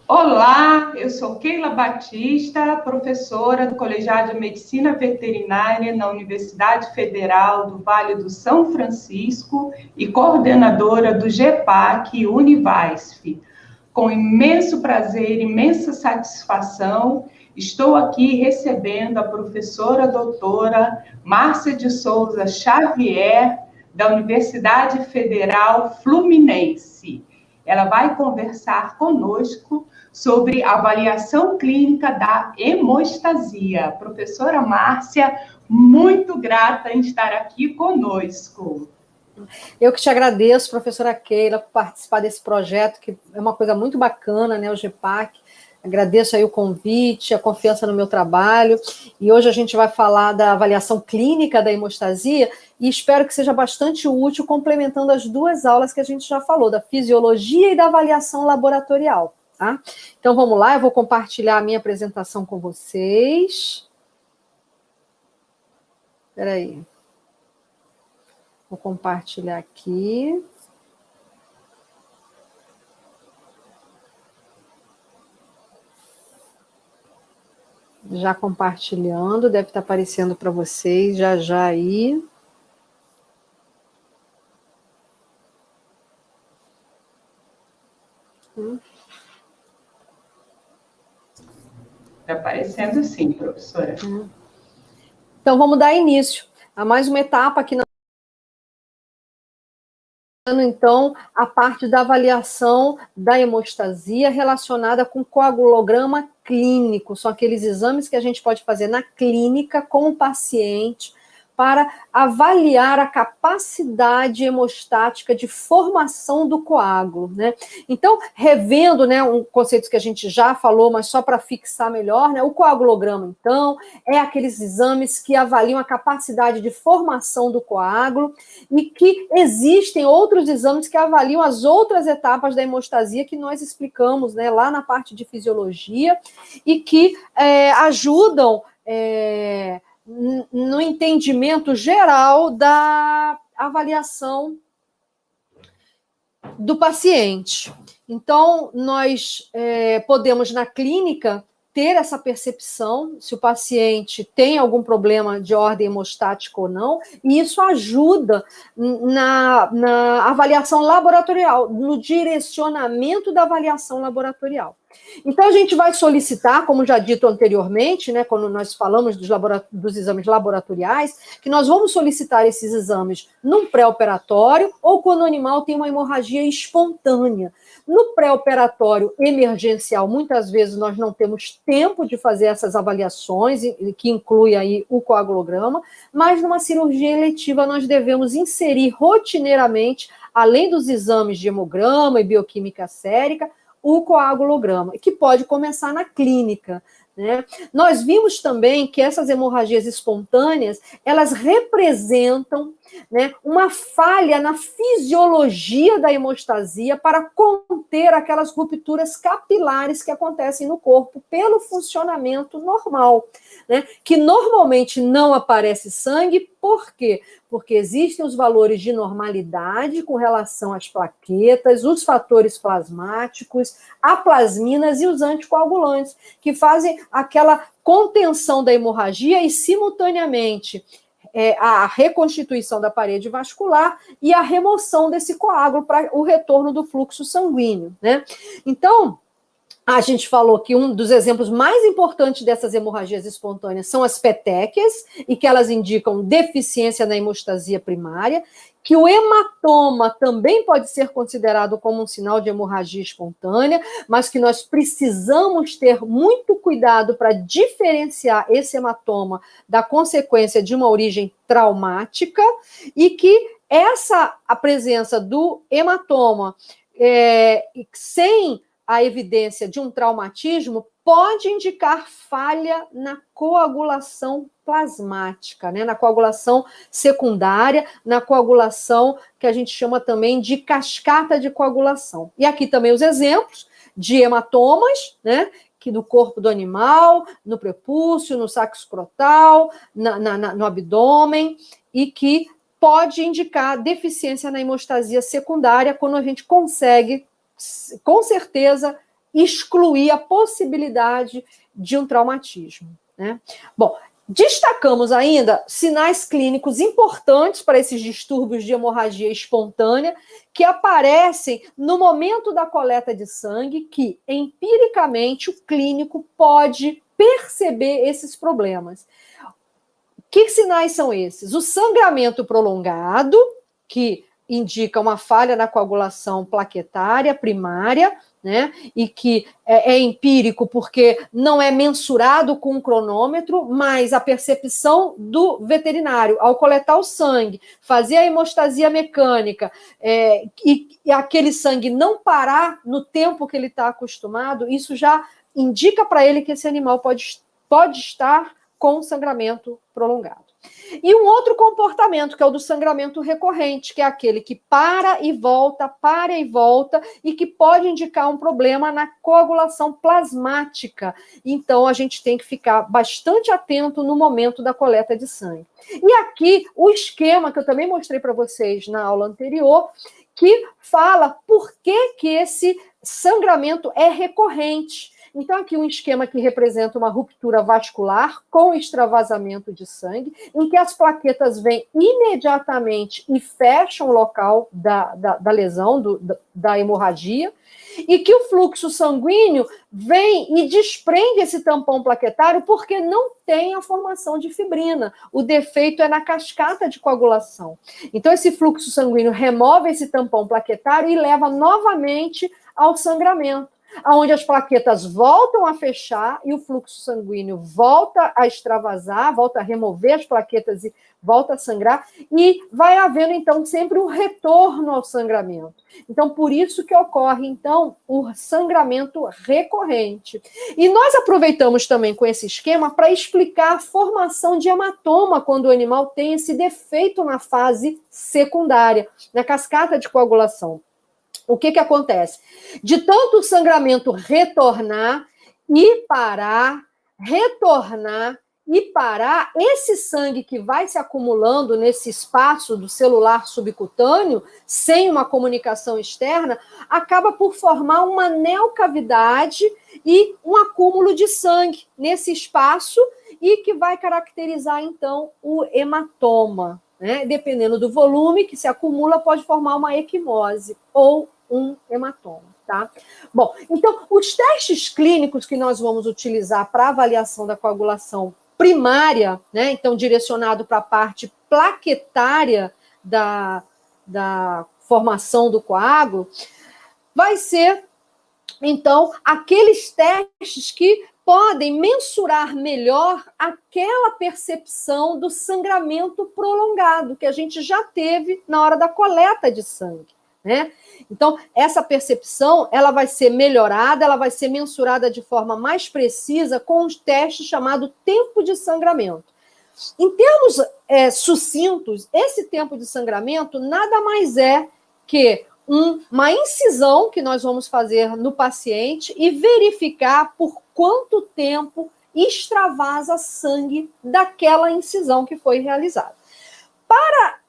Olá, eu sou Keila Batista, professora do Colegiado de Medicina Veterinária na Universidade Federal do Vale do São Francisco e coordenadora do GEPAC Univasf. Com imenso prazer, imensa satisfação, estou aqui recebendo a professora doutora Márcia de Souza Xavier, da Universidade Federal Fluminense. Ela vai conversar conosco sobre avaliação clínica da hemostasia. Professora Márcia, muito grata em estar aqui conosco. Eu que te agradeço, professora Keila, por participar desse projeto, que é uma coisa muito bacana, né, o GEPAC. Agradeço aí o convite, a confiança no meu trabalho. E hoje a gente vai falar da avaliação clínica da hemostasia e espero que seja bastante útil, complementando as duas aulas que a gente já falou, da fisiologia e da avaliação laboratorial. Tá? Então vamos lá, eu vou compartilhar a minha apresentação com vocês. Espera aí. Vou compartilhar aqui. Já compartilhando, deve estar aparecendo para vocês já aí. Está aparecendo sim, professora. Então, vamos dar início a mais uma etapa aqui então, a parte da avaliação da hemostasia relacionada com coagulograma clínico. São aqueles exames que a gente pode fazer na clínica com o paciente para avaliar a capacidade hemostática de formação do coágulo, né? Então, revendo, né, um conceito que a gente já falou, mas só para fixar melhor, né, o coagulograma, então, é aqueles exames que avaliam a capacidade de formação do coágulo e que existem outros exames que avaliam as outras etapas da hemostasia que nós explicamos, né, lá na parte de fisiologia e que ajudam no entendimento geral da avaliação do paciente. Então, nós podemos, na clínica, ter essa percepção se o paciente tem algum problema de ordem hemostática ou não, e isso ajuda na avaliação laboratorial, no direcionamento da avaliação laboratorial. Então, a gente vai solicitar, como já dito anteriormente, né, quando nós falamos dos exames laboratoriais, que nós vamos solicitar esses exames num pré-operatório ou quando o animal tem uma hemorragia espontânea. No pré-operatório emergencial, muitas vezes nós não temos tempo de fazer essas avaliações, que inclui aí o coagulograma, mas numa cirurgia eletiva nós devemos inserir rotineiramente, além dos exames de hemograma e bioquímica sérica, o coagulograma, que pode começar na clínica, né? Nós vimos também que essas hemorragias espontâneas, elas representam, né, uma falha na fisiologia da hemostasia para conter aquelas rupturas capilares que acontecem no corpo pelo funcionamento normal, né, que normalmente não aparece sangue. Por quê? Porque existem os valores de normalidade com relação às plaquetas, os fatores plasmáticos, aplasminas e os anticoagulantes, que fazem aquela contenção da hemorragia e, simultaneamente, a reconstituição da parede vascular e a remoção desse coágulo para o retorno do fluxo sanguíneo, né? Então, a gente falou que um dos exemplos mais importantes dessas hemorragias espontâneas são as petequias, e que elas indicam deficiência na hemostasia primária, que o hematoma também pode ser considerado como um sinal de hemorragia espontânea, mas que nós precisamos ter muito cuidado para diferenciar esse hematoma da consequência de uma origem traumática, e que a presença do hematoma sem a evidência de um traumatismo pode indicar falha na coagulação plasmática, né? Na coagulação secundária, na coagulação que a gente chama também de cascata de coagulação. E aqui também os exemplos de hematomas, né? Que no corpo do animal, no prepúcio, no saco escrotal, no abdômen, e que pode indicar deficiência na hemostasia secundária quando a gente consegue, com certeza, excluir a possibilidade de um traumatismo, né? Bom, destacamos ainda sinais clínicos importantes para esses distúrbios de hemorragia espontânea que aparecem no momento da coleta de sangue, que empiricamente o clínico pode perceber esses problemas. Que sinais são esses? O sangramento prolongado, que indica uma falha na coagulação plaquetária primária, né? E que é empírico porque não é mensurado com um cronômetro, mas a percepção do veterinário ao coletar o sangue, fazer a hemostasia mecânica e aquele sangue não parar no tempo que ele está acostumado, isso já indica para ele que esse animal pode estar com sangramento prolongado. E um outro comportamento, que é o do sangramento recorrente, que é aquele que para e volta, e que pode indicar um problema na coagulação plasmática. Então, a gente tem que ficar bastante atento no momento da coleta de sangue. E aqui, o esquema que eu também mostrei para vocês na aula anterior, que fala por que esse sangramento é recorrente. Então, aqui um esquema que representa uma ruptura vascular com extravasamento de sangue, em que as plaquetas vêm imediatamente e fecham o local da lesão, da hemorragia, e que o fluxo sanguíneo vem e desprende esse tampão plaquetário porque não tem a formação de fibrina. O defeito é na cascata de coagulação. Então, esse fluxo sanguíneo remove esse tampão plaquetário e leva novamente ao sangramento, onde as plaquetas voltam a fechar e o fluxo sanguíneo volta a extravasar, volta a remover as plaquetas e volta a sangrar, e vai havendo, então, sempre um retorno ao sangramento. Então, por isso que ocorre, então, o sangramento recorrente. E nós aproveitamos também com esse esquema para explicar a formação de hematoma quando o animal tem esse defeito na fase secundária, na cascata de coagulação. O que acontece? De tanto o sangramento retornar e parar, retornar e parar, esse sangue que vai se acumulando nesse espaço do celular subcutâneo, sem uma comunicação externa, acaba por formar uma neocavidade e um acúmulo de sangue nesse espaço e que vai caracterizar, então, o hematoma, né? Dependendo do volume que se acumula, pode formar uma equimose ou um hematoma, tá? Bom, então, os testes clínicos que nós vamos utilizar para avaliação da coagulação primária, né? Então, direcionado para a parte plaquetária da formação do coágulo, vai ser, então, aqueles testes que podem mensurar melhor aquela percepção do sangramento prolongado que a gente já teve na hora da coleta de sangue, né? Então, essa percepção, ela vai ser melhorada, ela vai ser mensurada de forma mais precisa com um teste chamado tempo de sangramento. Em termos sucintos, esse tempo de sangramento nada mais é que uma incisão que nós vamos fazer no paciente e verificar por quanto tempo extravasa sangue daquela incisão que foi realizada. Para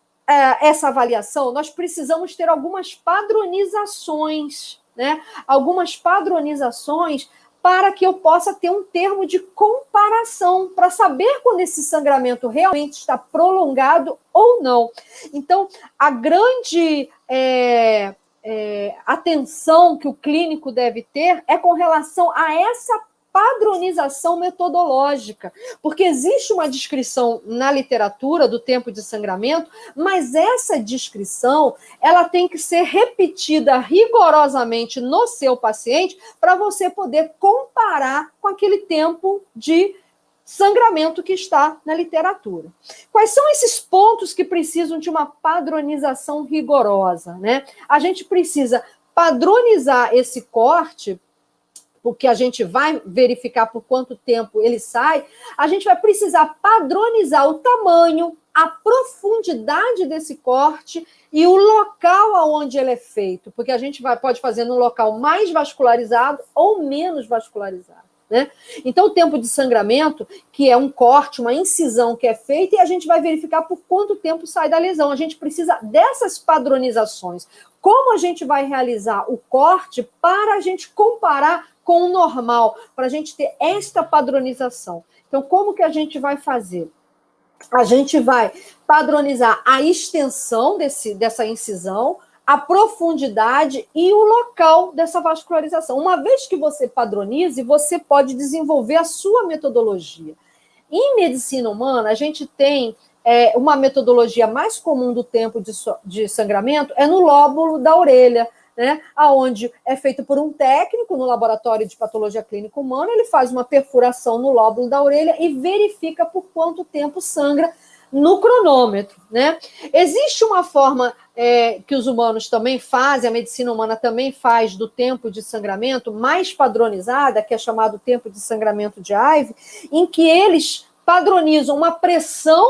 essa avaliação, nós precisamos ter algumas padronizações, né? Algumas padronizações para que eu possa ter um termo de comparação, para saber quando esse sangramento realmente está prolongado ou não. Então, a grande atenção que o clínico deve ter é com relação a essa padronização metodológica, porque existe uma descrição na literatura do tempo de sangramento, mas essa descrição ela tem que ser repetida rigorosamente no seu paciente para você poder comparar com aquele tempo de sangramento que está na literatura. Quais são esses pontos que precisam de uma padronização rigorosa, né? A gente precisa padronizar esse corte, porque a gente vai verificar por quanto tempo ele sai, a gente vai precisar padronizar o tamanho, a profundidade desse corte e o local aonde ele é feito, porque a gente pode fazer num local mais vascularizado ou menos vascularizado. né? Então, o tempo de sangramento, que é um corte, uma incisão que é feita, e a gente vai verificar por quanto tempo sai da lesão. A gente precisa dessas padronizações. Como a gente vai realizar o corte para a gente comparar com o normal, para a gente ter esta padronização? Então, como que a gente vai fazer? A gente vai padronizar a extensão dessa incisão, a profundidade e o local dessa vascularização. Uma vez que você padronize, você pode desenvolver a sua metodologia. Em medicina humana, a gente tem uma metodologia mais comum do tempo de sangramento, é no lóbulo da orelha, né, onde é feito por um técnico no laboratório de patologia clínica humana, ele faz uma perfuração no lóbulo da orelha e verifica por quanto tempo sangra no cronômetro, né? Existe uma forma que os humanos também fazem, a medicina humana também faz, do tempo de sangramento mais padronizada, que é chamado tempo de sangramento de Ive, em que eles padronizam uma pressão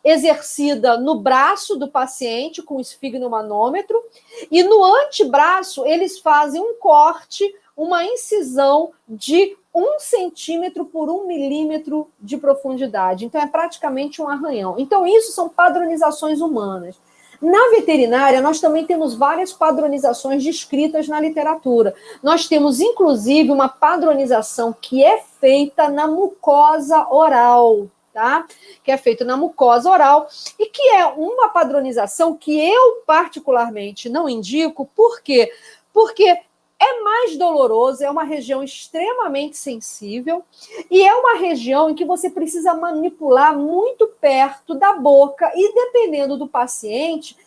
exercida no braço do paciente com o esfigmomanômetro, e no antebraço eles fazem um corte, uma incisão de 1 centímetro por 1 milímetro de profundidade. Então, é praticamente um arranhão. Então, isso são padronizações humanas. Na veterinária, nós também temos várias padronizações descritas na literatura. Nós temos, inclusive, uma padronização que é feita na mucosa oral, tá? Que é feito na mucosa oral, e que é uma padronização que eu particularmente não indico. Por quê? Porque é mais doloroso, é uma região extremamente sensível, e é uma região em que você precisa manipular muito perto da boca, e dependendo do paciente,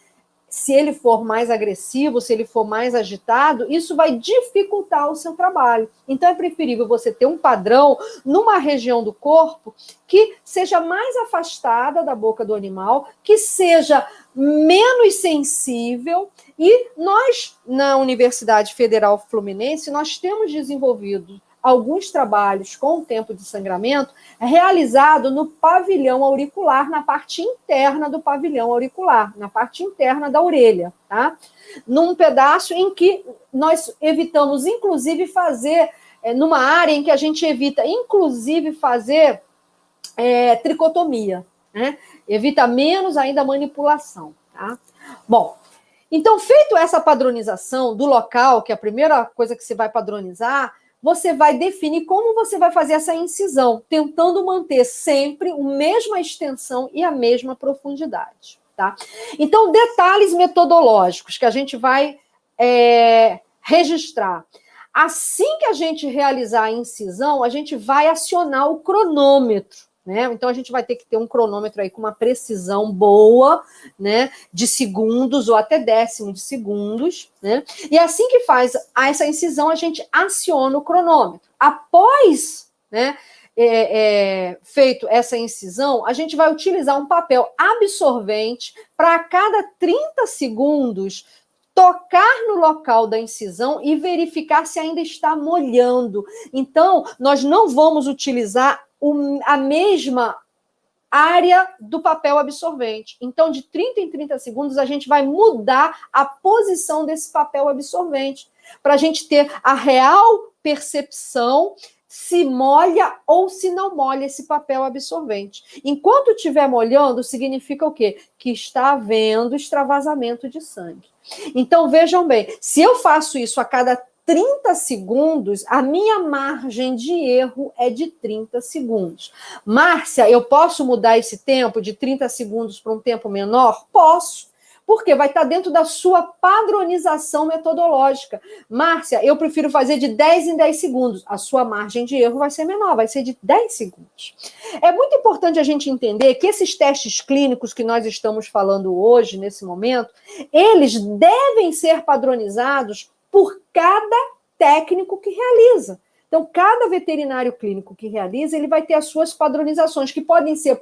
se ele for mais agressivo, se ele for mais agitado, isso vai dificultar o seu trabalho. Então, é preferível você ter um padrão numa região do corpo que seja mais afastada da boca do animal, que seja menos sensível. E nós, na Universidade Federal Fluminense, nós temos desenvolvido alguns trabalhos com o tempo de sangramento realizado no pavilhão auricular, na parte interna do pavilhão auricular, na parte interna da orelha, tá? Num pedaço em que nós evitamos, inclusive, fazer, numa área em que a gente evita, inclusive, fazer tricotomia, né? Evita menos ainda a manipulação, tá? Bom, então, feito essa padronização do local, que é a primeira coisa que você vai padronizar, você vai definir como você vai fazer essa incisão, tentando manter sempre a mesma extensão e a mesma profundidade, tá? Então, detalhes metodológicos que a gente vai registrar. Assim que a gente realizar a incisão, a gente vai acionar o cronômetro, né? Então, a gente vai ter que ter um cronômetro aí com uma precisão boa, né, de segundos ou até décimo de segundos, né? E assim que faz essa incisão, a gente aciona o cronômetro. Após, né, feito essa incisão, a gente vai utilizar um papel absorvente para a cada 30 segundos tocar no local da incisão e verificar se ainda está molhando. Então, nós não vamos utilizar a mesma área do papel absorvente. Então, de 30 em 30 segundos, a gente vai mudar a posição desse papel absorvente, para a gente ter a real percepção se molha ou se não molha esse papel absorvente. Enquanto estiver molhando, significa o quê? Que está havendo extravasamento de sangue. Então, vejam bem, se eu faço isso a cada 30 segundos, a minha margem de erro é de 30 segundos. Márcia, eu posso mudar esse tempo de 30 segundos para um tempo menor? Posso. Porque vai estar dentro da sua padronização metodológica. Márcia, eu prefiro fazer de 10 em 10 segundos. A sua margem de erro vai ser menor, vai ser de 10 segundos. É muito importante a gente entender que esses testes clínicos que nós estamos falando hoje, nesse momento, eles devem ser padronizados por cada técnico que realiza. Então, cada veterinário clínico que realiza, ele vai ter as suas padronizações, que podem ser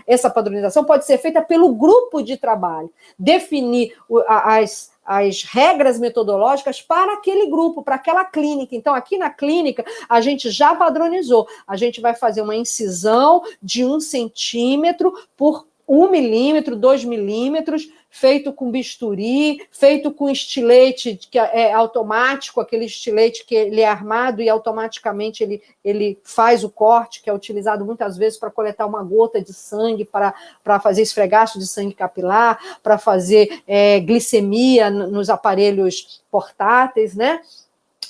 essa padronização pode ser feita pelo grupo de trabalho, definir as regras metodológicas para aquele grupo, para aquela clínica. Então, aqui na clínica, a gente já padronizou. A gente vai fazer uma incisão de 1 centímetro por 1 milímetro, 2 milímetros, feito com bisturi, feito com estilete que é automático, aquele estilete que ele é armado e automaticamente ele faz o corte, que é utilizado muitas vezes para coletar uma gota de sangue, para fazer esfregaço de sangue capilar, para fazer glicemia nos aparelhos portáteis, né?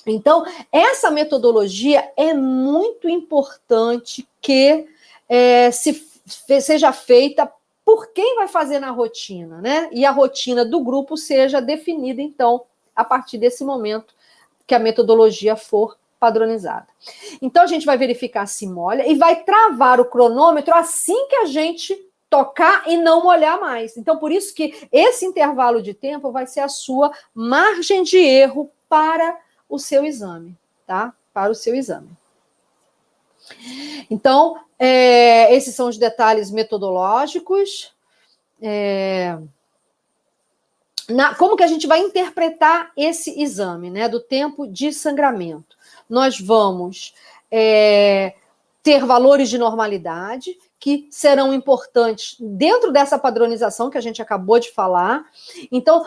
Então, essa metodologia é muito importante que seja feita por quem vai fazer na rotina, né? E a rotina do grupo seja definida, então, a partir desse momento que a metodologia for padronizada. Então, a gente vai verificar se molha e vai travar o cronômetro assim que a gente tocar e não molhar mais. Então, por isso que esse intervalo de tempo vai ser a sua margem de erro para o seu exame, tá? Para o seu exame. Então, esses são os detalhes metodológicos. Como que a gente vai interpretar esse exame, né, do tempo de sangramento? Nós vamos ter valores de normalidade que serão importantes dentro dessa padronização que a gente acabou de falar. Então,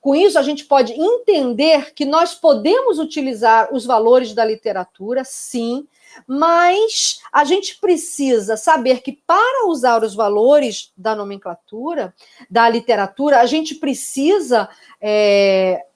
com isso, a gente pode entender que nós podemos utilizar os valores da literatura, sim, mas a gente precisa saber que para usar os valores da nomenclatura, da literatura, a gente precisa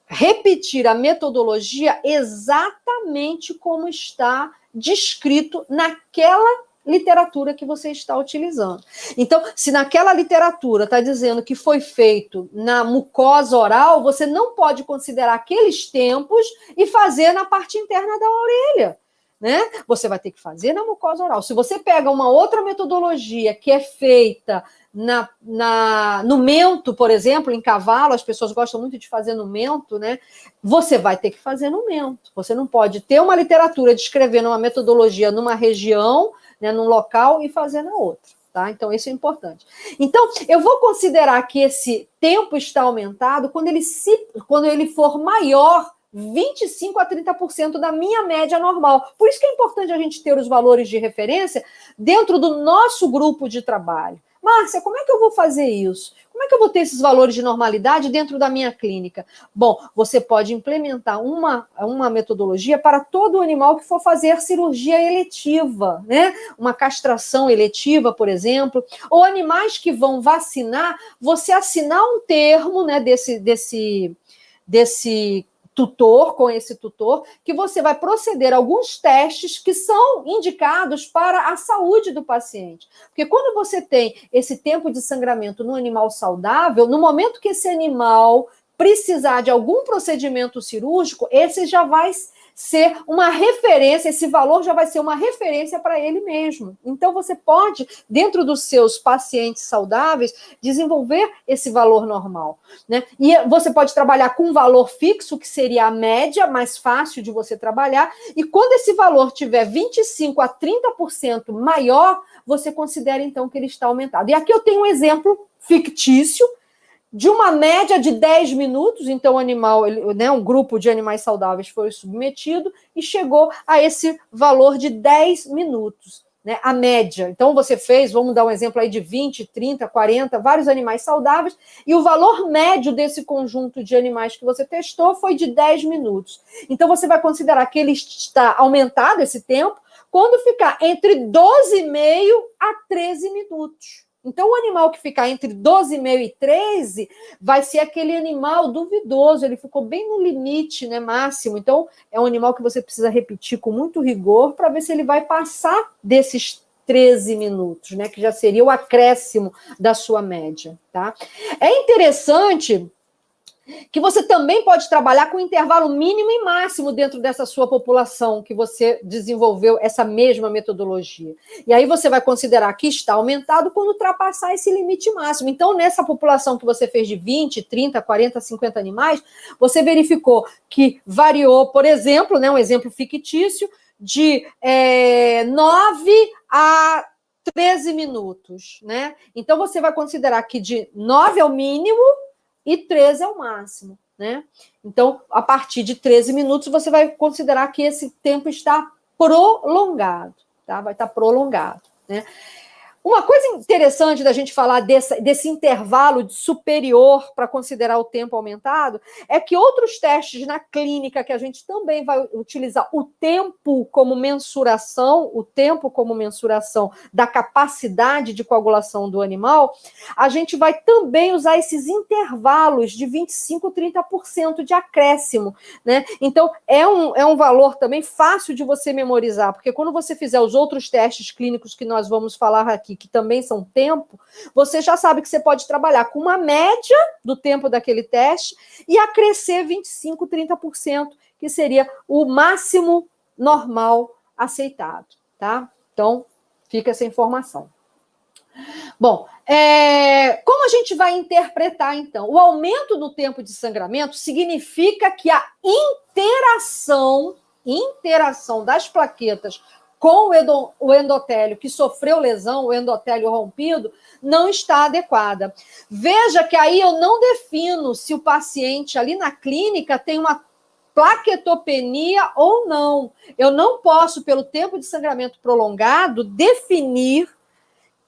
repetir a metodologia exatamente como está descrito naquela literatura que você está utilizando. Então, se naquela literatura está dizendo que foi feito na mucosa oral, você não pode considerar aqueles tempos e fazer na parte interna da orelha, né? Você vai ter que fazer na mucosa oral. Se você pega uma outra metodologia que é feita no mento, por exemplo, em cavalo, as pessoas gostam muito de fazer no mento, né? Você vai ter que fazer no mento. Você não pode ter uma literatura descrevendo uma metodologia numa região, né, num local, e fazer na outra, tá? Então, isso é importante. Então, eu vou considerar que esse tempo está aumentado quando ele for maior 25% a 30% da minha média normal. Por isso que é importante a gente ter os valores de referência dentro do nosso grupo de trabalho. Márcia, como é que eu vou fazer isso? Como é que eu vou ter esses valores de normalidade dentro da minha clínica? Bom, você pode implementar uma metodologia para todo animal que for fazer cirurgia eletiva, né? Uma castração eletiva, por exemplo, ou animais que vão vacinar, você assinar um termo, né, desse tutor, com esse tutor, que você vai proceder a alguns testes que são indicados para a saúde do paciente. Porque quando você tem esse tempo de sangramento no animal saudável, no momento que esse animal precisar de algum procedimento cirúrgico, esse já vai ser uma referência, esse valor já vai ser uma referência para ele mesmo. Então, você pode, dentro dos seus pacientes saudáveis, desenvolver esse valor normal, né? E você pode trabalhar com um valor fixo, que seria a média, mais fácil de você trabalhar, e quando esse valor tiver 25% a 30% maior, você considera, então, que ele está aumentado. E aqui eu tenho um exemplo fictício, de uma média de 10 minutos, então o animal, né, um grupo de animais saudáveis foi submetido e chegou a esse valor de 10 minutos, né, a média. Então você fez, vamos dar um exemplo aí de 20, 30, 40, vários animais saudáveis, e o valor médio desse conjunto de animais que você testou foi de 10 minutos. Então você vai considerar que ele está aumentado esse tempo quando ficar entre 12,5 a 13 minutos. Então, o animal que ficar entre 12,5 e 13 vai ser aquele animal duvidoso, ele ficou bem no limite, né, máximo. Então, é um animal que você precisa repetir com muito rigor para ver se ele vai passar desses 13 minutos, né, que já seria o acréscimo da sua média, tá? É interessante que você também pode trabalhar com intervalo mínimo e máximo dentro dessa sua população que você desenvolveu essa mesma metodologia. E aí você vai considerar que está aumentado quando ultrapassar esse limite máximo. Então, nessa população que você fez de 20, 30, 40, 50 animais, você verificou que variou, por exemplo, né, um exemplo fictício, de 9 a 13 minutos, né? Então, você vai considerar que de 9 é o mínimo e 13 é o máximo, né? Então, a partir de 13 minutos, você vai considerar que esse tempo está prolongado, tá? Vai estar prolongado, né? Uma coisa interessante da gente falar desse intervalo superior para considerar o tempo aumentado é que outros testes na clínica que a gente também vai utilizar o tempo como mensuração da capacidade de coagulação do animal, a gente vai também usar esses intervalos de 25%, 30% de acréscimo, né? Então, é um valor também fácil de você memorizar, porque quando você fizer os outros testes clínicos que nós vamos falar aqui, que também são tempo, você já sabe que você pode trabalhar com uma média do tempo daquele teste e acrescer 25%, 30%, que seria o máximo normal aceitado, tá? Então, fica essa informação. Bom, como a gente vai interpretar, então? O aumento no tempo de sangramento significa que a interação das plaquetas com o endotélio que sofreu lesão, o endotélio rompido, não está adequada. Veja que aí eu não defino se o paciente ali na clínica tem uma plaquetopenia ou não. Eu não posso, pelo tempo de sangramento prolongado, definir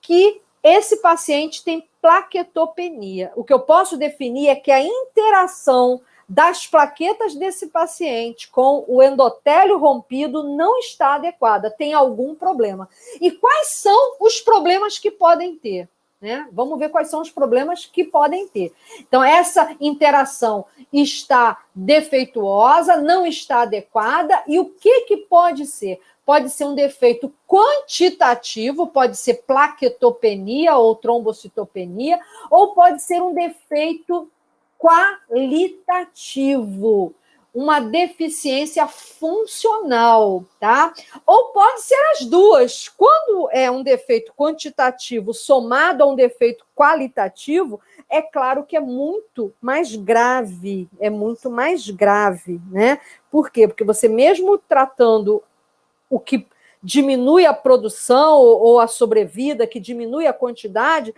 que esse paciente tem plaquetopenia. O que eu posso definir é que a interação das plaquetas desse paciente com o endotélio rompido não está adequada, tem algum problema. E quais são os problemas que podem ter? Né? Vamos ver quais são os problemas que podem ter. Então, essa interação está defeituosa, não está adequada, e o que pode ser? Pode ser um defeito quantitativo, pode ser plaquetopenia ou trombocitopenia, ou pode ser um defeito qualitativo, uma deficiência funcional, tá? Ou pode ser as duas. Quando é um defeito quantitativo somado a um defeito qualitativo, é claro que é muito mais grave, né? Por quê? Porque você mesmo tratando o que diminui a produção ou a sobrevida, que diminui a quantidade,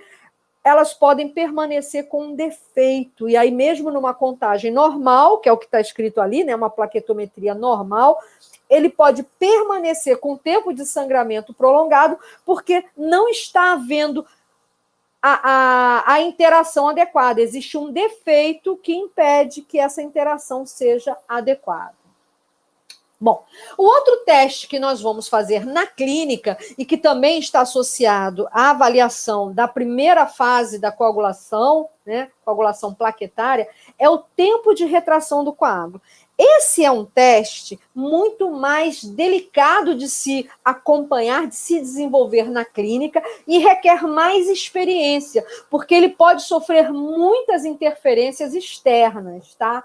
elas podem permanecer com um defeito. E aí, mesmo numa contagem normal, que é o que está escrito ali, né, uma plaquetometria normal, ele pode permanecer com tempo de sangramento prolongado, porque não está havendo a interação adequada. Existe um defeito que impede que essa interação seja adequada. Bom, o outro teste que nós vamos fazer na clínica e que também está associado à avaliação da primeira fase da coagulação, né, coagulação plaquetária, é o tempo de retração do coágulo. Esse é um teste muito mais delicado de se acompanhar, de se desenvolver na clínica e requer mais experiência, porque ele pode sofrer muitas interferências externas, tá?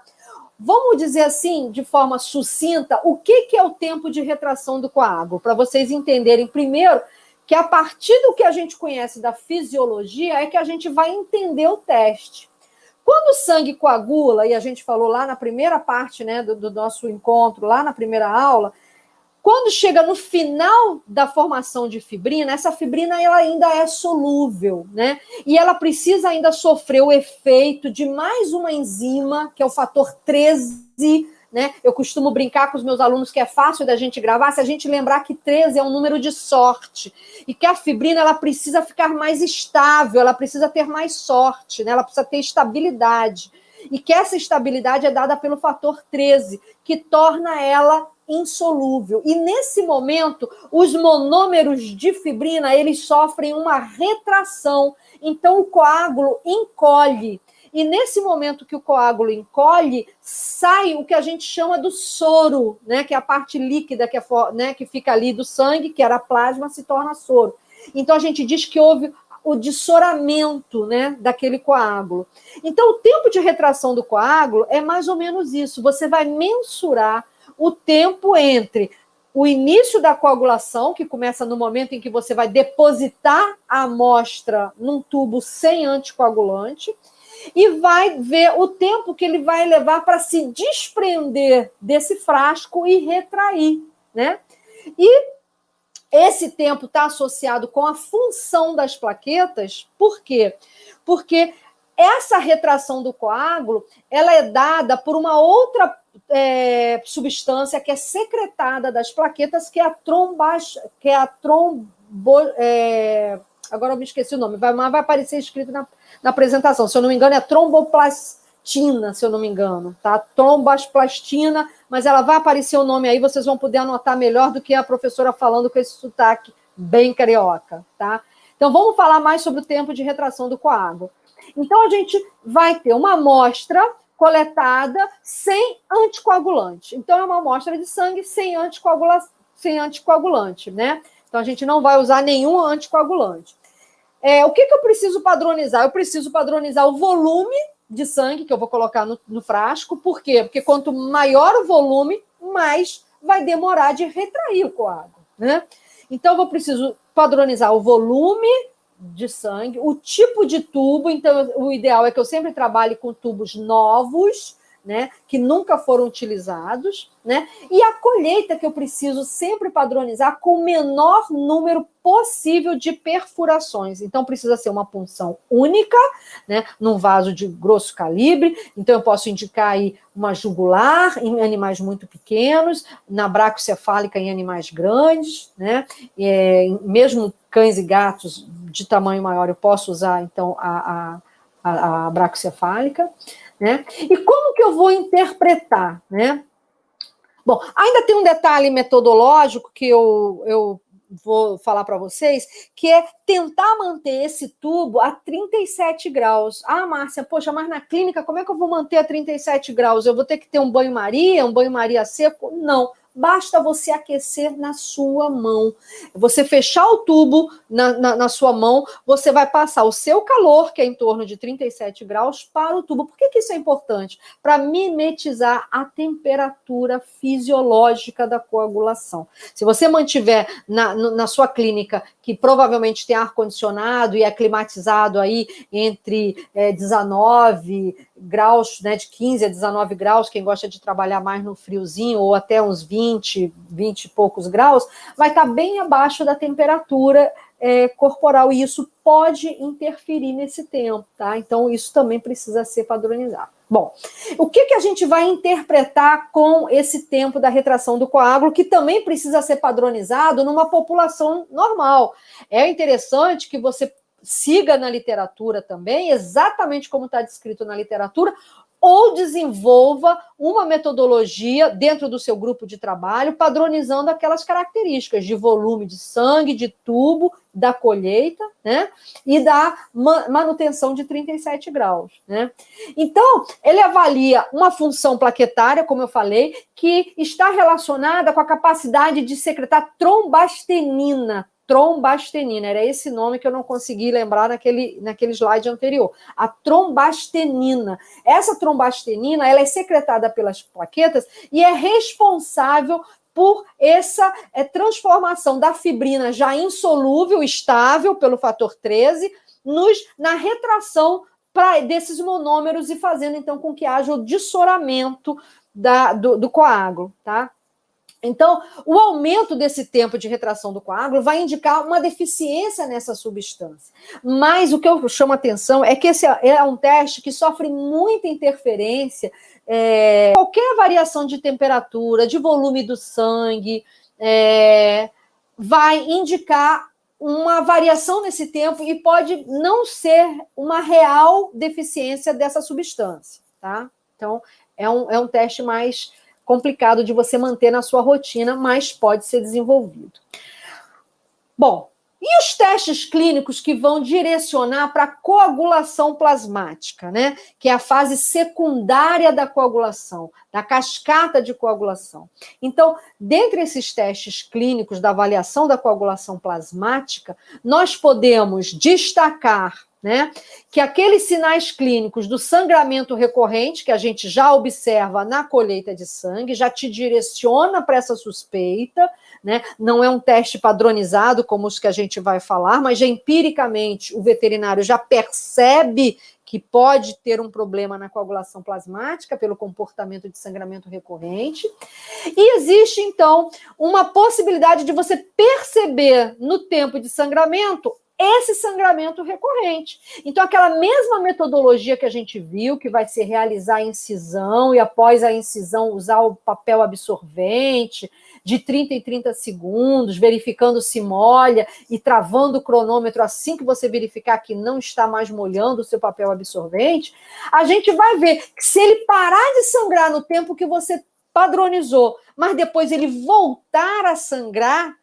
Vamos dizer assim, de forma sucinta, o que é o tempo de retração do coágulo? Para vocês entenderem, primeiro, que a partir do que a gente conhece da fisiologia é que a gente vai entender o teste. Quando o sangue coagula, e a gente falou lá na primeira parte, né, do nosso encontro, lá na primeira aula, quando chega no final da formação de fibrina, essa fibrina ela ainda é solúvel, né? E ela precisa ainda sofrer o efeito de mais uma enzima, que é o fator 13, né? Eu costumo brincar com os meus alunos que é fácil da gente gravar, se a gente lembrar que 13 é um número de sorte, e que a fibrina ela precisa ficar mais estável, ela precisa ter mais sorte, né? Ela precisa ter estabilidade. E que essa estabilidade é dada pelo fator 13, que torna ela insolúvel. E nesse momento, os monômeros de fibrina, eles sofrem uma retração. Então, o coágulo encolhe. E nesse momento que o coágulo encolhe, sai o que a gente chama do soro, né? Que é a parte líquida que fica ali do sangue, que era plasma, se torna soro. Então, a gente diz que houve o dessoramento, né, daquele coágulo. Então, o tempo de retração do coágulo é mais ou menos isso. Você vai mensurar o tempo entre o início da coagulação, que começa no momento em que você vai depositar a amostra num tubo sem anticoagulante, e vai ver o tempo que ele vai levar para se desprender desse frasco e retrair, né? E esse tempo está associado com a função das plaquetas. Por quê? Porque essa retração do coágulo ela é dada por uma outra substância que é secretada das plaquetas, que é a agora eu me esqueci o nome, mas vai aparecer escrito na apresentação. Se eu não me engano, é tromboplastina, se eu não me engano, tá? Trombosplastina, mas ela vai aparecer o nome aí, vocês vão poder anotar melhor do que a professora falando com esse sotaque bem carioca, tá? Então, vamos falar mais sobre o tempo de retração do coágulo. Então, a gente vai ter uma amostra coletada sem anticoagulante. Então, é uma amostra de sangue sem anticoagulante, né? Então, a gente não vai usar nenhum anticoagulante. O que eu preciso padronizar? Eu preciso padronizar o volume de sangue que eu vou colocar no frasco. Por quê? Porque quanto maior o volume, mais vai demorar de retrair o coágulo, né? Então, eu preciso padronizar o volume de sangue, o tipo de tubo. Então, o ideal é que eu sempre trabalhe com tubos novos, né, que nunca foram utilizados, né? E a colheita que eu preciso sempre padronizar com o menor número possível de perfurações. Então, precisa ser uma punção única, né, num vaso de grosso calibre. Então, eu posso indicar aí uma jugular em animais muito pequenos, na braquiocefálica em animais grandes, né? Mesmo cães e gatos de tamanho maior, eu posso usar, então, a braquiocefálica, né? E como que eu vou interpretar, né? Bom, ainda tem um detalhe metodológico que eu vou falar para vocês, que é tentar manter esse tubo a 37 graus. Ah, Márcia, poxa, mas na clínica, como é que eu vou manter a 37 graus? Eu vou ter que ter um banho-maria seco? Não. Basta você aquecer na sua mão. Você fechar o tubo na sua mão, você vai passar o seu calor, que é em torno de 37 graus, para o tubo. Por que isso é importante? Para mimetizar a temperatura fisiológica da coagulação. Se você mantiver na sua clínica, que provavelmente tem ar-condicionado e é climatizado aí entre 19 graus, né, de 15 a 19 graus, quem gosta de trabalhar mais no friozinho, ou até uns 20 e poucos graus, vai estar bem abaixo da temperatura corporal, e isso pode interferir nesse tempo, tá? Então, isso também precisa ser padronizado. Bom, o que a gente vai interpretar com esse tempo da retração do coágulo, que também precisa ser padronizado numa população normal? É interessante que você siga na literatura também, exatamente como está descrito na literatura, ou desenvolva uma metodologia dentro do seu grupo de trabalho, padronizando aquelas características de volume de sangue, de tubo, da colheita, né? E da manutenção de 37 graus, né? Então, ele avalia uma função plaquetária, como eu falei, que está relacionada com a capacidade de secretar trombastenina. Trombastenina, era esse nome que eu não consegui lembrar naquele slide anterior. A trombastenina. Essa trombastenina, ela é secretada pelas plaquetas e é responsável por essa transformação da fibrina já insolúvel, estável, pelo fator 13, na retração desses monômeros e fazendo, então, com que haja o dessoramento do coágulo, tá? Então, o aumento desse tempo de retração do coágulo vai indicar uma deficiência nessa substância. Mas o que eu chamo a atenção é que esse é um teste que sofre muita interferência. Qualquer variação de temperatura, de volume do sangue, vai indicar uma variação nesse tempo e pode não ser uma real deficiência dessa substância, tá? Então, é um teste mais complicado de você manter na sua rotina, mas pode ser desenvolvido. Bom, e os testes clínicos que vão direcionar para a coagulação plasmática, né? Que é a fase secundária da coagulação, da cascata de coagulação. Então, dentre esses testes clínicos da avaliação da coagulação plasmática, nós podemos destacar, né, que aqueles sinais clínicos do sangramento recorrente, que a gente já observa na colheita de sangue, já te direciona para essa suspeita, né? Não é um teste padronizado como os que a gente vai falar, mas já empiricamente o veterinário já percebe que pode ter um problema na coagulação plasmática pelo comportamento de sangramento recorrente. E existe, então, uma possibilidade de você perceber no tempo de sangramento esse sangramento recorrente. Então, aquela mesma metodologia que a gente viu, que vai ser realizar a incisão e após a incisão usar o papel absorvente de 30 em 30 segundos, verificando se molha e travando o cronômetro assim que você verificar que não está mais molhando o seu papel absorvente, a gente vai ver que se ele parar de sangrar no tempo que você padronizou, mas depois ele voltar a sangrar,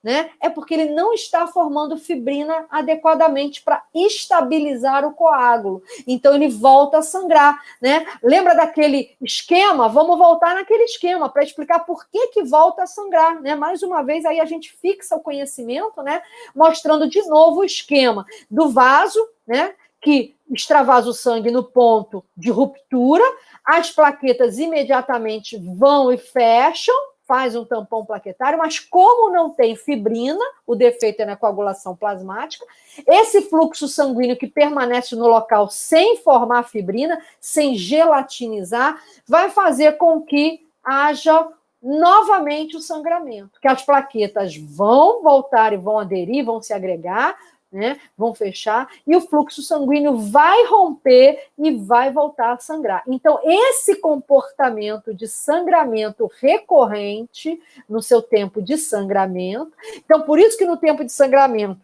né, é porque ele não está formando fibrina adequadamente para estabilizar o coágulo. Então, ele volta a sangrar, né? Lembra daquele esquema? Vamos voltar naquele esquema para explicar por que volta a sangrar, né? Mais uma vez, aí a gente fixa o conhecimento, né? Mostrando de novo o esquema do vaso, né? Que extravasa o sangue no ponto de ruptura, as plaquetas imediatamente vão e fecham, faz um tampão plaquetário, mas como não tem fibrina, o defeito é na coagulação plasmática, esse fluxo sanguíneo que permanece no local sem formar fibrina, sem gelatinizar, vai fazer com que haja novamente o sangramento, que as plaquetas vão voltar e vão aderir, vão se agregar, né, vão fechar, e o fluxo sanguíneo vai romper e vai voltar a sangrar. Então, esse comportamento de sangramento recorrente no seu tempo de sangramento, então, por isso que no tempo de sangramento,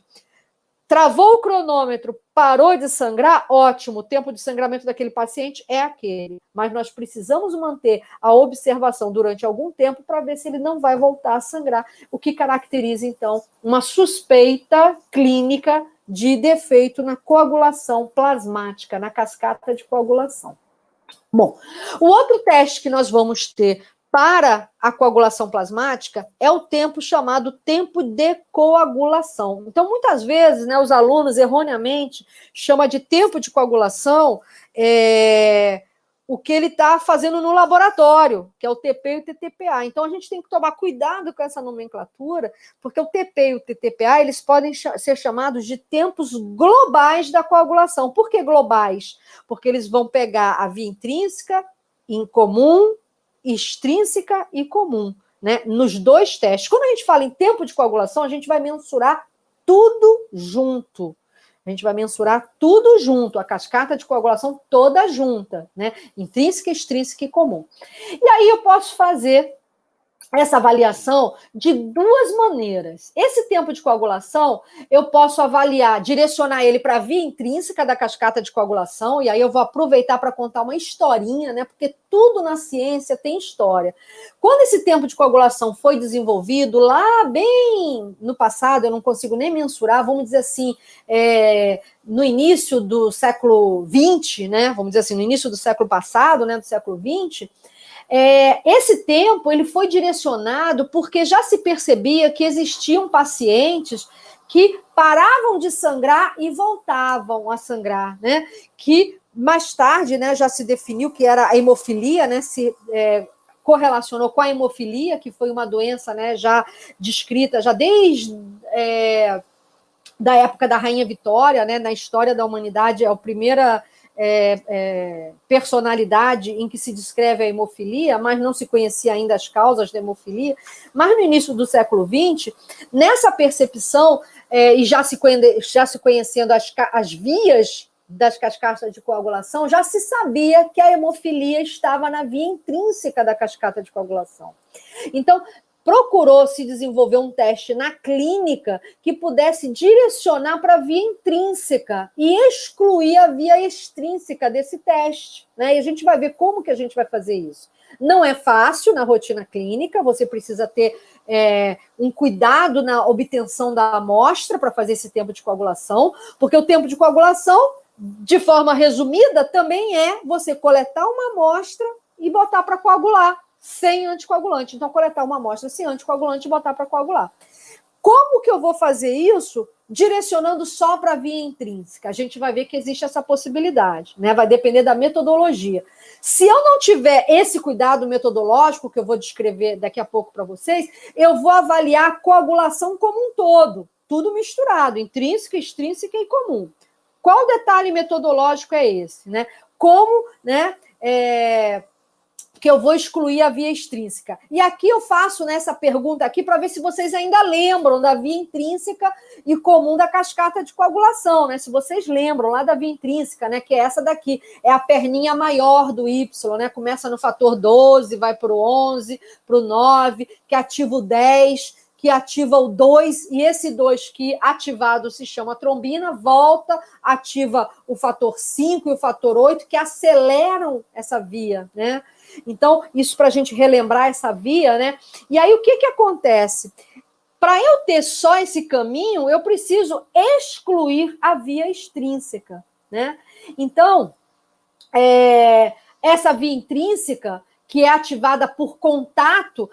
travou o cronômetro, parou de sangrar, ótimo, o tempo de sangramento daquele paciente é aquele. Mas nós precisamos manter a observação durante algum tempo para ver se ele não vai voltar a sangrar, o que caracteriza, então, uma suspeita clínica de defeito na coagulação plasmática, na cascata de coagulação. Bom, o outro teste que nós vamos ter para a coagulação plasmática é o tempo chamado tempo de coagulação. Então, muitas vezes, né, os alunos erroneamente chamam de tempo de coagulação o que ele está fazendo no laboratório, que é o TP e o TTPA. Então, a gente tem que tomar cuidado com essa nomenclatura, porque o TP e o TTPA, eles podem ser chamados de tempos globais da coagulação. Por que globais? Porque eles vão pegar a via intrínseca, incomum, extrínseca e comum, né? Nos dois testes. Quando a gente fala em tempo de coagulação, a gente vai mensurar tudo junto. A gente vai mensurar tudo junto, a cascata de coagulação toda junta, né? Intrínseca, extrínseca e comum. E aí eu posso fazer essa avaliação de duas maneiras. Esse tempo de coagulação, eu posso avaliar, direcionar ele para a via intrínseca da cascata de coagulação, e aí eu vou aproveitar para contar uma historinha, né? Porque tudo na ciência tem história. Quando esse tempo de coagulação foi desenvolvido, lá bem no passado, eu não consigo nem mensurar, vamos dizer assim, no início do século XX, né? Vamos dizer assim, no início do século passado, né? Do século XX, esse tempo ele foi direcionado porque já se percebia que existiam pacientes que paravam de sangrar e voltavam a sangrar, né? Que mais tarde, né, já se definiu que era a hemofilia, né? Se correlacionou com a hemofilia, que foi uma doença, né, já descrita já desde da época da Rainha Vitória, né? Na história da humanidade é a primeira personalidade em que se descreve a hemofilia, mas não se conhecia ainda as causas da hemofilia. Mas no início do século XX, nessa percepção, e já se conhecendo as vias das cascatas de coagulação, já se sabia que a hemofilia estava na via intrínseca da cascata de coagulação. Então, procurou-se desenvolver um teste na clínica que pudesse direcionar para a via intrínseca e excluir a via extrínseca desse teste, né? E a gente vai ver como que a gente vai fazer isso. Não é fácil na rotina clínica, você precisa ter um cuidado na obtenção da amostra para fazer esse tempo de coagulação, porque o tempo de coagulação, de forma resumida, também é você coletar uma amostra e botar para coagular, sem anticoagulante. Então, coletar uma amostra sem anticoagulante e botar para coagular. Como que eu vou fazer isso? Direcionando só para a via intrínseca. A gente vai ver que existe essa possibilidade, né? Vai depender da metodologia. Se eu não tiver esse cuidado metodológico, que eu vou descrever daqui a pouco para vocês, eu vou avaliar a coagulação como um todo, tudo misturado, intrínseca, extrínseca e comum. Qual detalhe metodológico é esse, né? Como, né, que eu vou excluir a via extrínseca. E aqui eu faço nessa pergunta aqui para ver se vocês ainda lembram da via intrínseca e comum da cascata de coagulação, né? Se vocês lembram lá da via intrínseca, né? Que é essa daqui, é a perninha maior do Y, né? Começa no fator 12, vai para o 11, para o 9, que ativa o 10, que ativa o 2, e esse 2 que ativado se chama trombina, volta, ativa o fator 5 e o fator 8, que aceleram essa via, né? Então, isso para a gente relembrar essa via, né? E aí, o que acontece? Para eu ter só esse caminho, eu preciso excluir a via extrínseca, né? Então, essa via intrínseca, que é ativada por contato,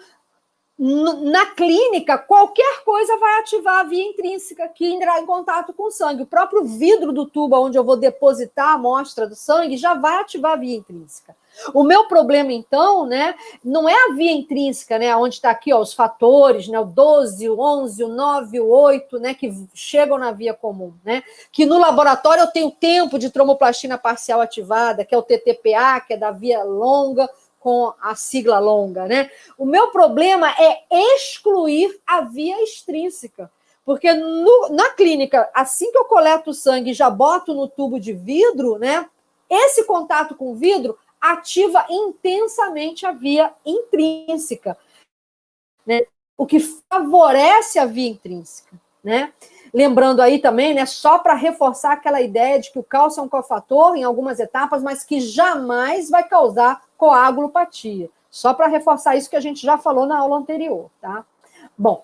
na clínica, qualquer coisa vai ativar a via intrínseca que entrará em contato com o sangue. O próprio vidro do tubo onde eu vou depositar a amostra do sangue já vai ativar a via intrínseca. O meu problema, então, né, não é a via intrínseca, né, onde está aqui ó, os fatores, né, o 12, o 11, o 9, o 8, né, que chegam na via comum, né, que no laboratório eu tenho tempo de tromboplastina parcial ativada, que é o TTPA, que é da via longa, com a sigla longa, né? O meu problema é excluir a via extrínseca, porque na clínica, assim que eu coleto o sangue e já boto no tubo de vidro, né? Esse contato com o vidro ativa intensamente a via intrínseca, né? O que favorece a via intrínseca, né? Lembrando aí também, né, só para reforçar aquela ideia de que o cálcio é um cofator em algumas etapas, mas que jamais vai causar coagulopatia. Só para reforçar isso que a gente já falou na aula anterior, tá? Bom,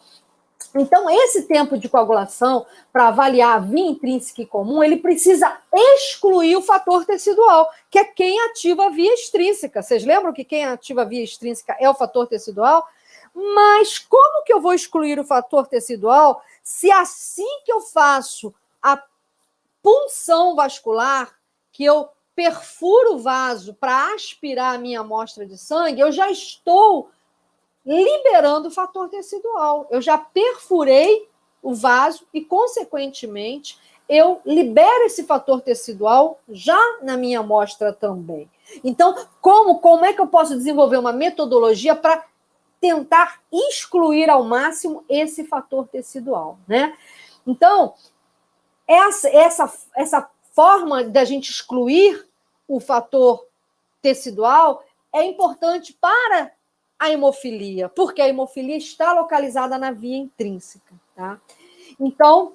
então esse tempo de coagulação, para avaliar a via intrínseca e comum, ele precisa excluir o fator tecidual, que é quem ativa a via extrínseca. Vocês lembram que quem ativa a via extrínseca é o fator tecidual? Mas como que eu vou excluir o fator tecidual se assim que eu faço a punção vascular, que eu perfuro o vaso para aspirar a minha amostra de sangue, eu já estou liberando o fator tecidual. Eu já perfurei o vaso e, consequentemente, eu libero esse fator tecidual já na minha amostra também. Então, como é que eu posso desenvolver uma metodologia para tentar excluir ao máximo esse fator tecidual, né? Então, essa forma da gente excluir o fator tecidual é importante para a hemofilia, porque a hemofilia está localizada na via intrínseca, tá? Então,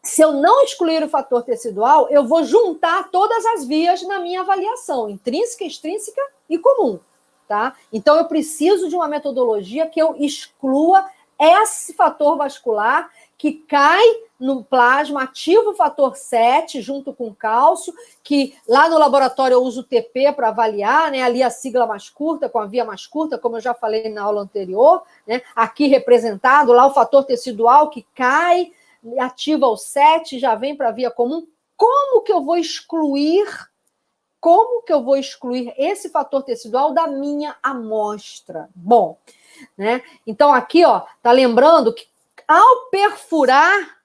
se eu não excluir o fator tecidual, eu vou juntar todas as vias na minha avaliação, intrínseca, extrínseca e comum. Tá? Então, eu preciso de uma metodologia que eu exclua esse fator vascular que cai no plasma, ativa o fator 7 junto com o cálcio, que lá no laboratório eu uso o TP para avaliar, né? Ali a sigla mais curta, com a via mais curta, como eu já falei na aula anterior, né? Aqui representado, lá o fator tecidual que cai, ativa o 7, já vem para a via comum. Como que eu vou excluir esse fator tecidual da minha amostra? Bom, né? Então aqui, ó, tá lembrando que ao perfurar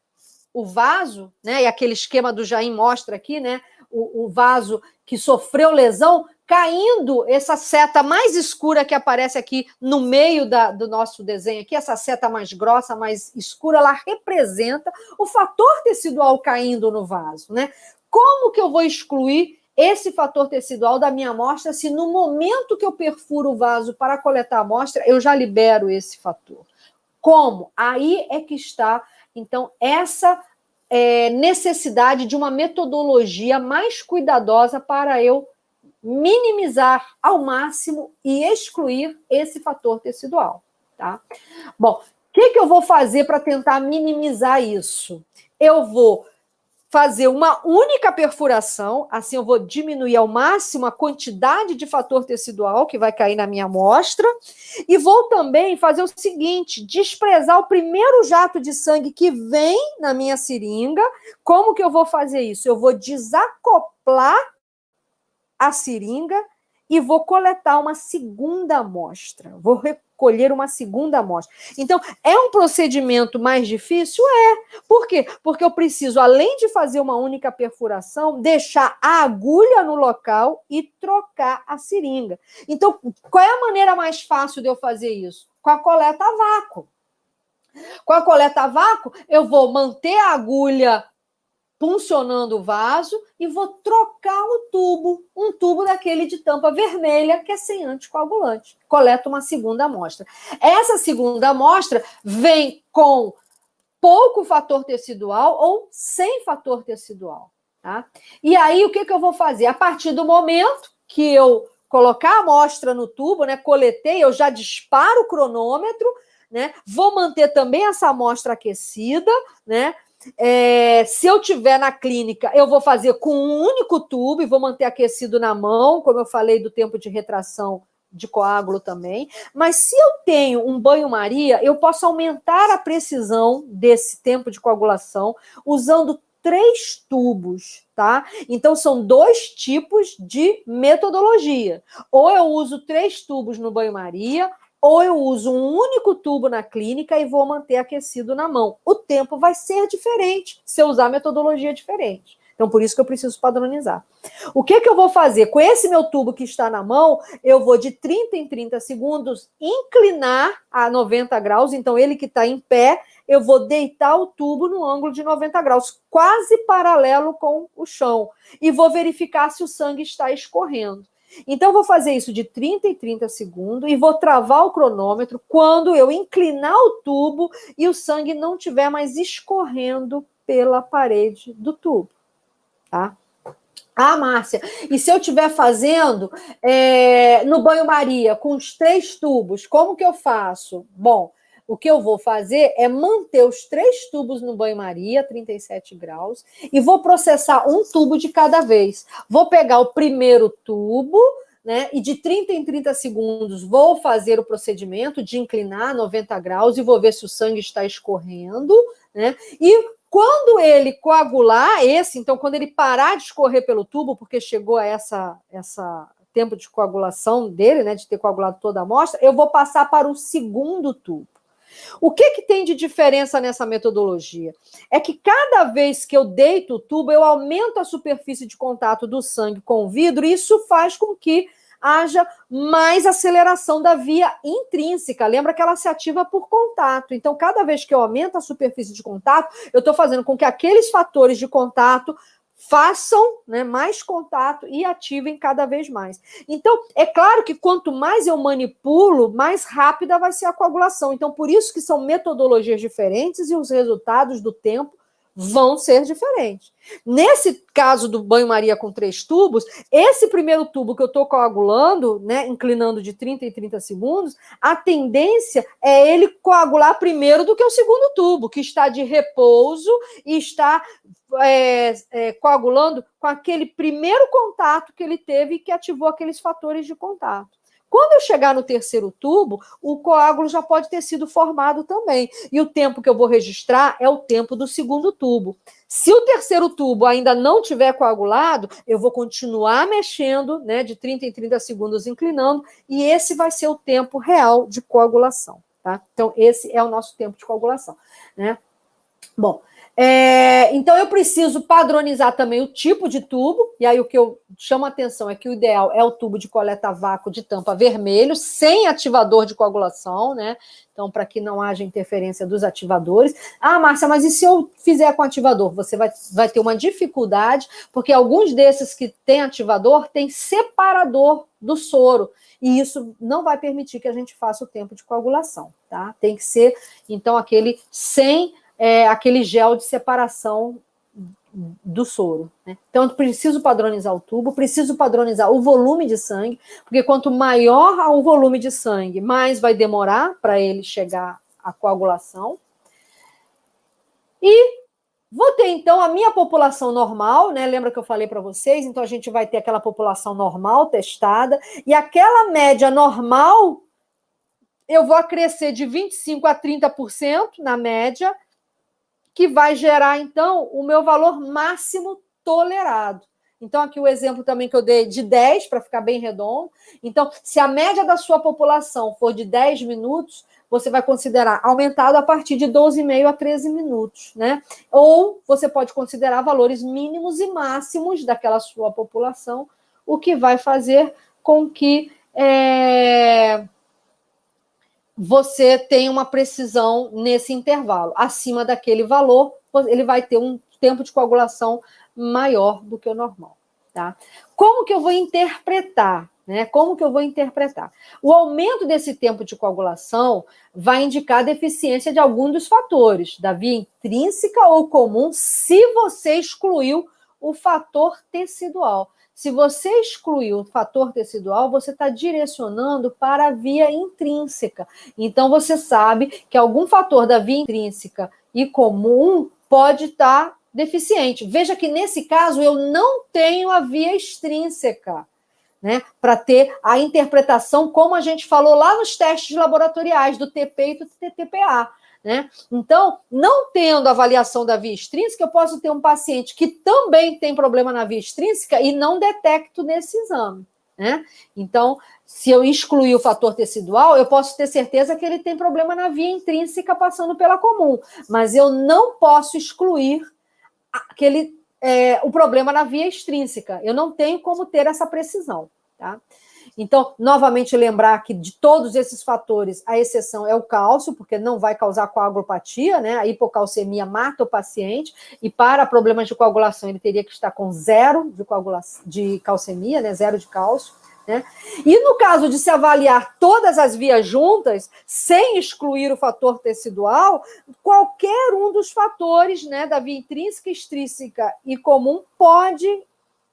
o vaso, né? E aquele esquema do Jaim mostra aqui, né? O vaso que sofreu lesão, caindo essa seta mais escura que aparece aqui no meio do nosso desenho aqui, essa seta mais grossa, mais escura, ela representa o fator tecidual caindo no vaso, né? Como que eu vou excluir esse fator tecidual da minha amostra se no momento que eu perfuro o vaso para coletar a amostra, eu já libero esse fator? Como? Aí é que está, então, essa necessidade de uma metodologia mais cuidadosa para eu minimizar ao máximo e excluir esse fator tecidual, tá? Bom, o que eu vou fazer para tentar minimizar isso? Eu vou fazer uma única perfuração, assim eu vou diminuir ao máximo a quantidade de fator tecidual que vai cair na minha amostra, e vou também fazer o seguinte, desprezar o primeiro jato de sangue que vem na minha seringa. Como que eu vou fazer isso? Eu vou desacoplar a seringa e vou coletar uma segunda amostra. Vou colher uma segunda amostra. Então, é um procedimento mais difícil? Por quê? Porque eu preciso, além de fazer uma única perfuração, deixar a agulha no local e trocar a seringa. Então, qual é a maneira mais fácil de eu fazer isso? Com a coleta a vácuo. Com a coleta a vácuo, eu vou manter a agulha puncionando o vaso e vou trocar o tubo, um tubo daquele de tampa vermelha, que é sem anticoagulante. Coleta uma segunda amostra. Essa segunda amostra vem com pouco fator tecidual ou sem fator tecidual. Tá? E aí, o que eu vou fazer? A partir do momento que eu colocar a amostra no tubo, né, coletei, eu já disparo o cronômetro, né, vou manter também essa amostra aquecida, né? Se eu tiver na clínica, eu vou fazer com um único tubo e vou manter aquecido na mão, como eu falei do tempo de retração de coágulo também. Mas se eu tenho um banho-maria, eu posso aumentar a precisão desse tempo de coagulação usando 3 tubos, tá? Então, são 2 tipos de metodologia. Ou eu uso 3 tubos no banho-maria, ou eu uso um único tubo na clínica e vou manter aquecido na mão. O tempo vai ser diferente se eu usar metodologia diferente. Então, por isso que eu preciso padronizar. O que eu vou fazer? Com esse meu tubo que está na mão, eu vou de 30 em 30 segundos inclinar a 90 graus. Então, ele que está em pé, eu vou deitar o tubo no ângulo de 90 graus, quase paralelo com o chão. E vou verificar se o sangue está escorrendo. Então, eu vou fazer isso de 30 em 30 segundos e vou travar o cronômetro quando eu inclinar o tubo e o sangue não estiver mais escorrendo pela parede do tubo. Tá? Ah, Márcia, e se eu estiver fazendo no banho-maria com os 3 tubos, como que eu faço? Bom, o que eu vou fazer é manter os 3 tubos no banho-maria, 37 graus, e vou processar um tubo de cada vez. Vou pegar o primeiro tubo, né, e de 30 em 30 segundos vou fazer o procedimento de inclinar 90 graus e vou ver se o sangue está escorrendo, né, e quando ele coagular então quando ele parar de escorrer pelo tubo, porque chegou a essa tempo de coagulação dele, né, de ter coagulado toda a amostra, eu vou passar para o segundo tubo. O que tem de diferença nessa metodologia? É que cada vez que eu deito o tubo, eu aumento a superfície de contato do sangue com o vidro, e isso faz com que haja mais aceleração da via intrínseca. Lembra que ela se ativa por contato. Então, cada vez que eu aumento a superfície de contato, eu estou fazendo com que aqueles fatores de contato façam, né, mais contato e ativem cada vez mais. Então, é claro que quanto mais eu manipulo, mais rápida vai ser a coagulação. Então, por isso que são metodologias diferentes e os resultados do tempo vão ser diferentes. Nesse caso do banho-maria com 3 tubos, esse primeiro tubo que eu estou coagulando, né, inclinando de 30 em 30 segundos, a tendência é ele coagular primeiro do que o segundo tubo, que está de repouso e está coagulando com aquele primeiro contato que ele teve e que ativou aqueles fatores de contato. Quando eu chegar no terceiro tubo, o coágulo já pode ter sido formado também. E o tempo que eu vou registrar é o tempo do segundo tubo. Se o terceiro tubo ainda não tiver coagulado, eu vou continuar mexendo, né, de 30 em 30 segundos, inclinando, e esse vai ser o tempo real de coagulação. Tá? Então, esse é o nosso tempo de coagulação. Né? Bom, então eu preciso padronizar também o tipo de tubo, e aí o que eu chamo a atenção é que o ideal é o tubo de coleta a vácuo de tampa vermelho, sem ativador de coagulação, né? Então, para que não haja interferência dos ativadores. Ah, Márcia, mas e se eu fizer com ativador? Você vai ter uma dificuldade, porque alguns desses que têm ativador têm separador do soro, e isso não vai permitir que a gente faça o tempo de coagulação, tá? Tem que ser, então, aquele sem aquele gel de separação do soro. Né? Então, eu preciso padronizar o tubo, preciso padronizar o volume de sangue, porque quanto maior o volume de sangue, mais vai demorar para ele chegar à coagulação. E vou ter, então, a minha população normal, né? Lembra que eu falei para vocês? Então, a gente vai ter aquela população normal testada, e aquela média normal, eu vou acrescer de 25% a 30% na média, que vai gerar, então, o meu valor máximo tolerado. Então, aqui o exemplo também que eu dei de 10, para ficar bem redondo. Então, se a média da sua população for de 10 minutos, você vai considerar aumentado a partir de 12,5 a 13 minutos, né? Ou você pode considerar valores mínimos e máximos daquela sua população, o que vai fazer com que você tenha uma precisão nesse intervalo. Acima daquele valor, ele vai ter um tempo de coagulação maior do que o normal, tá? Como que eu vou interpretar, né? Como que eu vou interpretar? O aumento desse tempo de coagulação vai indicar a deficiência de algum dos fatores, da via intrínseca ou comum, se você excluiu o fator tecidual. Se você excluir o fator tecidual, você está direcionando para a via intrínseca. Então, você sabe que algum fator da via intrínseca e comum pode estar deficiente. Veja que, nesse caso, eu não tenho a via extrínseca, né, para ter a interpretação, como a gente falou lá nos testes laboratoriais do TP e do TTPA. Né? Então, não tendo avaliação da via extrínseca, eu posso ter um paciente que também tem problema na via extrínseca e não detecto nesse exame. Né? Então, se eu excluir o fator tecidual, eu posso ter certeza que ele tem problema na via intrínseca passando pela comum, mas eu não posso excluir o problema na via extrínseca. Eu não tenho como ter essa precisão. Tá? Então, novamente lembrar que de todos esses fatores, a exceção é o cálcio, porque não vai causar coagulopatia, né? A hipocalcemia mata o paciente, e para problemas de coagulação ele teria que estar com 0 de calcemia, né? 0 de cálcio. Né? E no caso de se avaliar todas as vias juntas, sem excluir o fator tecidual, qualquer um dos fatores, né, da via intrínseca, extrínseca e comum pode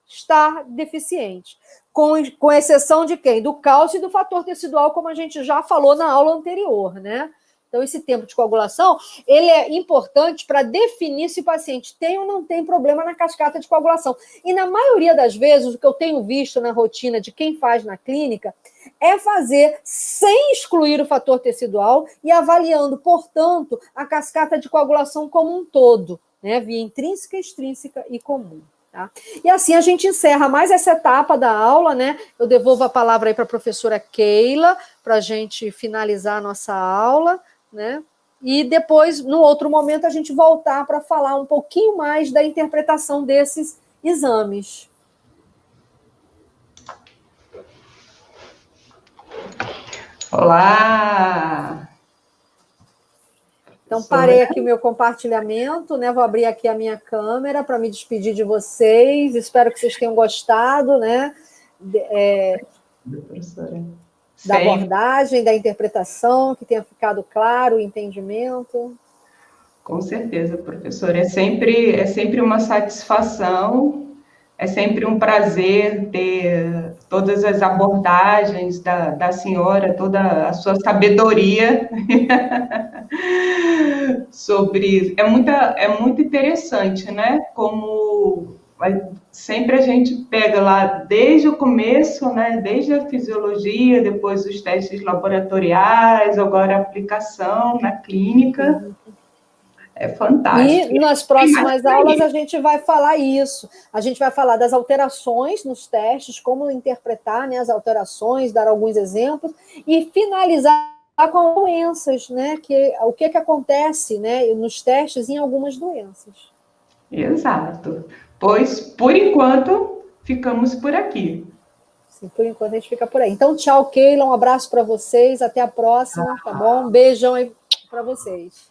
estar deficiente. Com exceção de quem? Do cálcio e do fator tecidual, como a gente já falou na aula anterior, né? Então, esse tempo de coagulação, ele é importante para definir se o paciente tem ou não tem problema na cascata de coagulação. E, na maioria das vezes, o que eu tenho visto na rotina de quem faz na clínica é fazer sem excluir o fator tecidual e avaliando, portanto, a cascata de coagulação como um todo, né? Via intrínseca, extrínseca e comum. Tá? E assim a gente encerra mais essa etapa da aula, né? Eu devolvo a palavra aí para a professora Keila, para a gente finalizar a nossa aula, né? E depois, no outro momento, a gente voltar para falar um pouquinho mais da interpretação desses exames. Olá! Então, parei aqui o meu compartilhamento, né? Vou abrir aqui a minha câmera para me despedir de vocês. Espero que vocês tenham gostado, né? Da abordagem, da interpretação, que tenha ficado claro o entendimento. Com certeza, professora. É sempre uma satisfação, é sempre um prazer ter todas as abordagens da senhora, toda a sua sabedoria sobre... É muito interessante, né? Como sempre a gente pega lá desde o começo, né? Desde a fisiologia, depois os testes laboratoriais, agora a aplicação na clínica. É fantástico. E nas próximas aulas a gente vai falar isso. A gente vai falar das alterações nos testes, como interpretar, né, as alterações, dar alguns exemplos, e finalizar com doenças, né? O que acontece, né, nos testes em algumas doenças. Exato. Pois, por enquanto, ficamos por aqui. Sim, por enquanto a gente fica por aí. Então, tchau, Keila, um abraço para vocês, até a próxima, tá bom? Um beijão aí para vocês.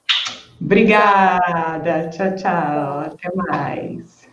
Obrigada. Tchau, tchau. Até mais.